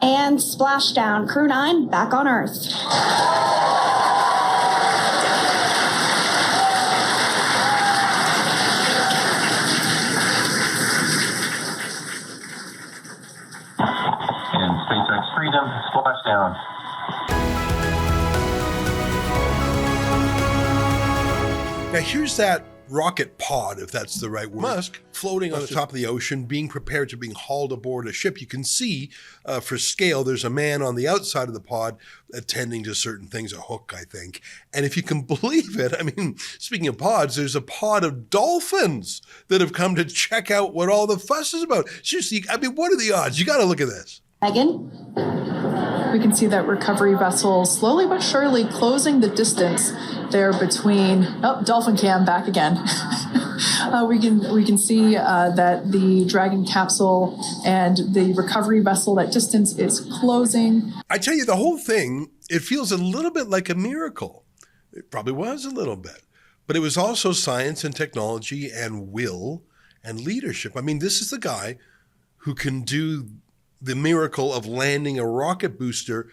And splashdown. Crew 9 back on Earth. And SpaceX Freedom, splashdown. Now here's that rocket pod, if that's the right word. Musk floating on the top of the ocean, being prepared to being hauled aboard a ship. You can see, for scale, there's a man on the outside of the pod attending to certain things, a hook, I think. And if you can believe it, I mean, speaking of pods, there's a pod of dolphins that have come to check out what all the fuss is about. Seriously, I mean, what are the odds? You got to look at this. Megan? We can see that recovery vessel slowly but surely closing the distance there between, dolphin cam back again. We can see that the Dragon capsule and the recovery vessel, that distance is closing. I tell you, the whole thing, it feels a little bit like a miracle. It probably was a little bit, but it was also science and technology and will and leadership. I mean, this is the guy who can do the miracle of landing a rocket booster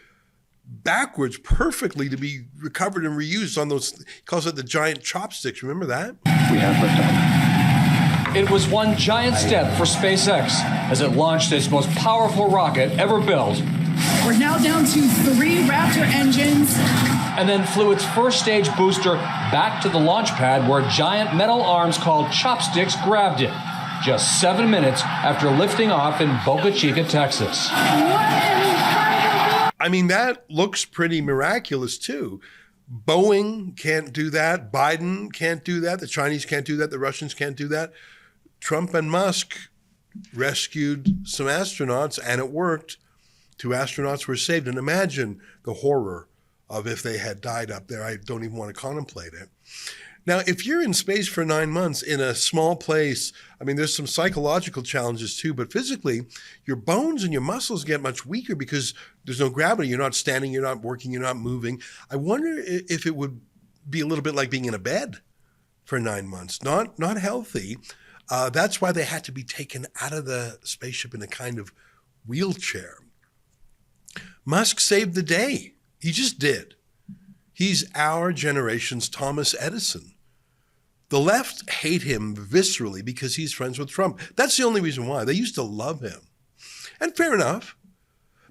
backwards perfectly to be recovered and reused on those, he calls it the giant chopsticks. Remember that? We have liftoff. It was one giant step for SpaceX as it launched its most powerful rocket ever built. We're now down to 3 Raptor engines. And then flew its first stage booster back to the launch pad where giant metal arms called chopsticks grabbed it. Just 7 minutes after lifting off in Boca Chica, Texas. I mean, that looks pretty miraculous too. Boeing can't do that. Biden can't do that. The Chinese can't do that. The Russians can't do that. Trump and Musk rescued some astronauts and it worked. 2 astronauts were saved. And imagine the horror of if they had died up there. I don't even want to contemplate it. Now, if you're in space for 9 months in a small place, I mean, there's some psychological challenges too, but physically, your bones and your muscles get much weaker because there's no gravity. You're not standing, you're not working, you're not moving. I wonder if it would be a little bit like being in a bed for 9 months. Not healthy. That's why they had to be taken out of the spaceship in a kind of wheelchair. Musk saved the day. He just did. He's our generation's Thomas Edison. The left hate him viscerally because he's friends with Trump. That's the only reason why. They used to love him. And fair enough.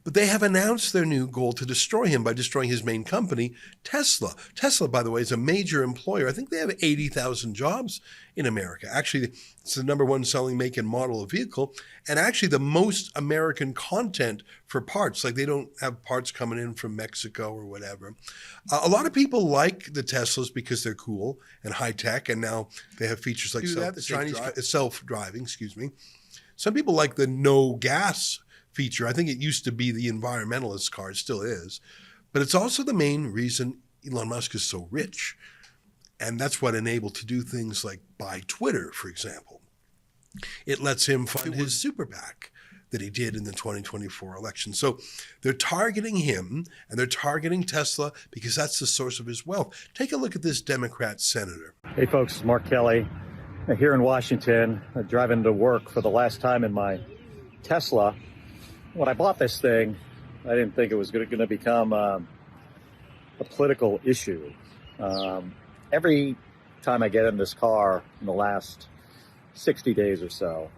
But they have announced their new goal to destroy him by destroying his main company, Tesla. Tesla, by the way, is a major employer. I think they have 80,000 jobs in America. Actually, it's the #1 selling make and model of vehicle, and actually the most American content for parts. Like they don't have parts coming in from Mexico or whatever. A lot of people like the Teslas because they're cool and high tech, and now they have features like self-driving. Some people like the no gas feature. I think it used to be the environmentalist car, it still is. But it's also the main reason Elon Musk is so rich. And that's what enabled to do things like buy Twitter, for example. It lets him fund his super PAC that he did in the 2024 election. So they're targeting him and they're targeting Tesla because that's the source of his wealth. Take a look at this Democrat senator. Hey folks, it's Mark Kelly here in Washington, driving to work for the last time in my Tesla. When I bought this thing, I didn't think it was going to become a political issue. Every time I get in this car in the last 60 days or so,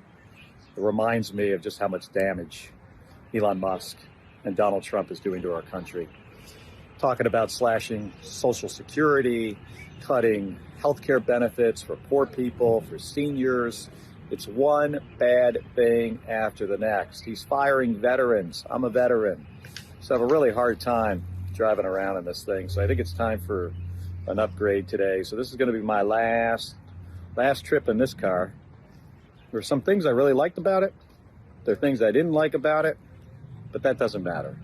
it reminds me of just how much damage Elon Musk and Donald Trump is doing to our country. Talking about slashing Social Security, cutting healthcare benefits for poor people, for seniors. It's one bad thing after the next. He's firing veterans. I'm a veteran, so I have a really hard time driving around in this thing. So I think it's time for an upgrade today. So this is going to be my last trip in this car. There are some things I really liked about it. There are things I didn't like about it, but that doesn't matter.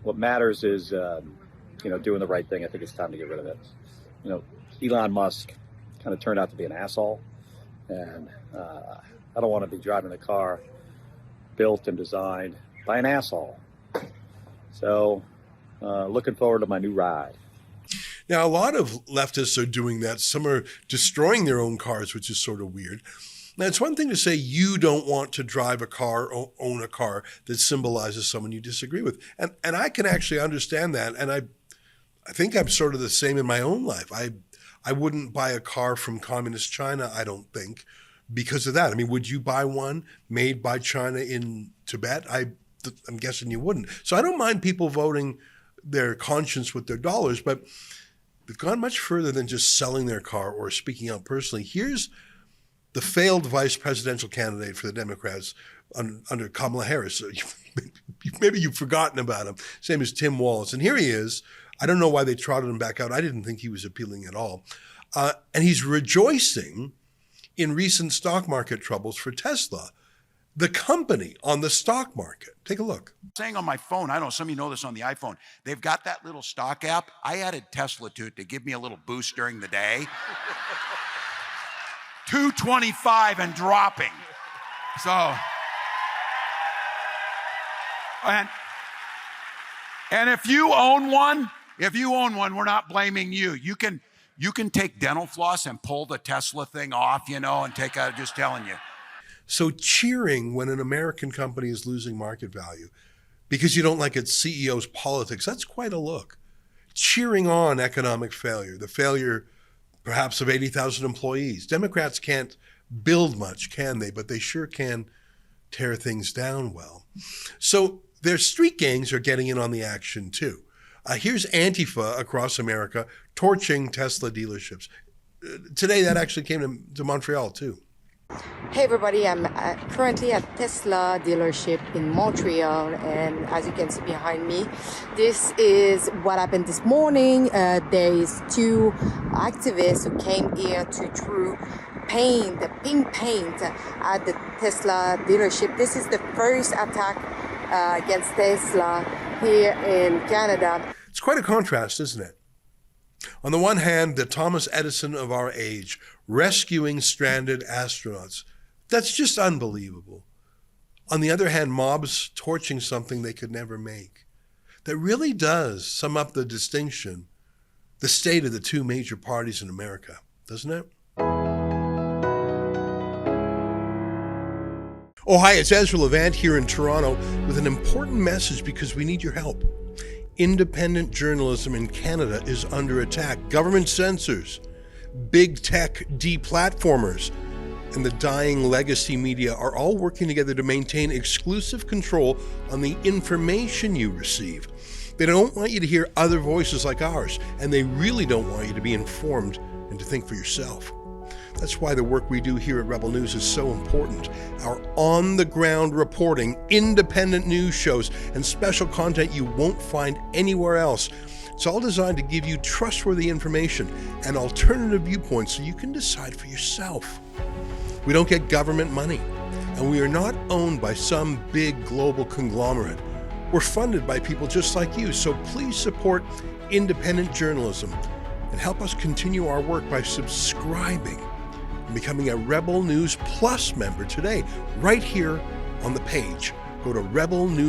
What matters is, doing the right thing. I think it's time to get rid of it. Elon Musk kind of turned out to be an asshole, and I don't want to be driving a car built and designed by an asshole. So looking forward to my new ride. Now, a lot of leftists are doing that. Some are destroying their own cars, which is sort of weird. Now, it's one thing to say you don't want to drive a car or own a car that symbolizes someone you disagree with. And I can actually understand that. And I think I'm sort of the same in my own life. I wouldn't buy a car from communist China, I don't think, because of that. I mean, would you buy one made by China in Tibet? I'm guessing you wouldn't. So I don't mind people voting their conscience with their dollars, but they've gone much further than just selling their car or speaking out personally. Here's the failed vice presidential candidate for the Democrats under Kamala Harris. Maybe you've forgotten about him. Same as Tim Walz. And here he is. I don't know why they trotted him back out. I didn't think he was appealing at all. And he's rejoicing in recent stock market troubles for Tesla, the company on the stock market. Take a look. Saying on my phone, I don't know, some of you know this on the iPhone, they've got that little stock app. I added Tesla to it to give me a little boost during the day. 225 and dropping. So, and if you own one, we're not blaming you. You can take dental floss and pull the Tesla thing off, and take out, just telling you. So cheering when an American company is losing market value because you don't like its CEO's politics, that's quite a look. Cheering on economic failure, the failure perhaps of 80,000 employees. Democrats can't build much, can they? But they sure can tear things down well. So their street gangs are getting in on the action too. Here's Antifa across America torching Tesla dealerships. Today that actually came to Montreal too. Hey everybody, I'm currently at Tesla dealership in Montreal, and as you can see behind me, this is what happened this morning. There is two activists who came here to throw paint, the pink paint at the Tesla dealership. This is the first attack against Tesla here in Canada. It's quite a contrast, isn't it? On the one hand, the Thomas Edison of our age, rescuing stranded astronauts. That's just unbelievable. On the other hand, mobs torching something they could never make. That really does sum up the distinction, the state of the two major parties in America, doesn't it? Oh, hi, it's Ezra Levant here in Toronto with an important message because we need your help. Independent journalism in Canada is under attack. Government censors, big tech deplatformers, and the dying legacy media are all working together to maintain exclusive control on the information you receive. They don't want you to hear other voices like ours, and they really don't want you to be informed and to think for yourself. That's why the work we do here at Rebel News is so important. Our on-the-ground reporting, independent news shows, and special content you won't find anywhere else. It's all designed to give you trustworthy information and alternative viewpoints so you can decide for yourself. We don't get government money, and we are not owned by some big global conglomerate. We're funded by people just like you, so please support independent journalism and help us continue our work by subscribing and becoming a Rebel News Plus member today, right here on the page. Go to Rebel News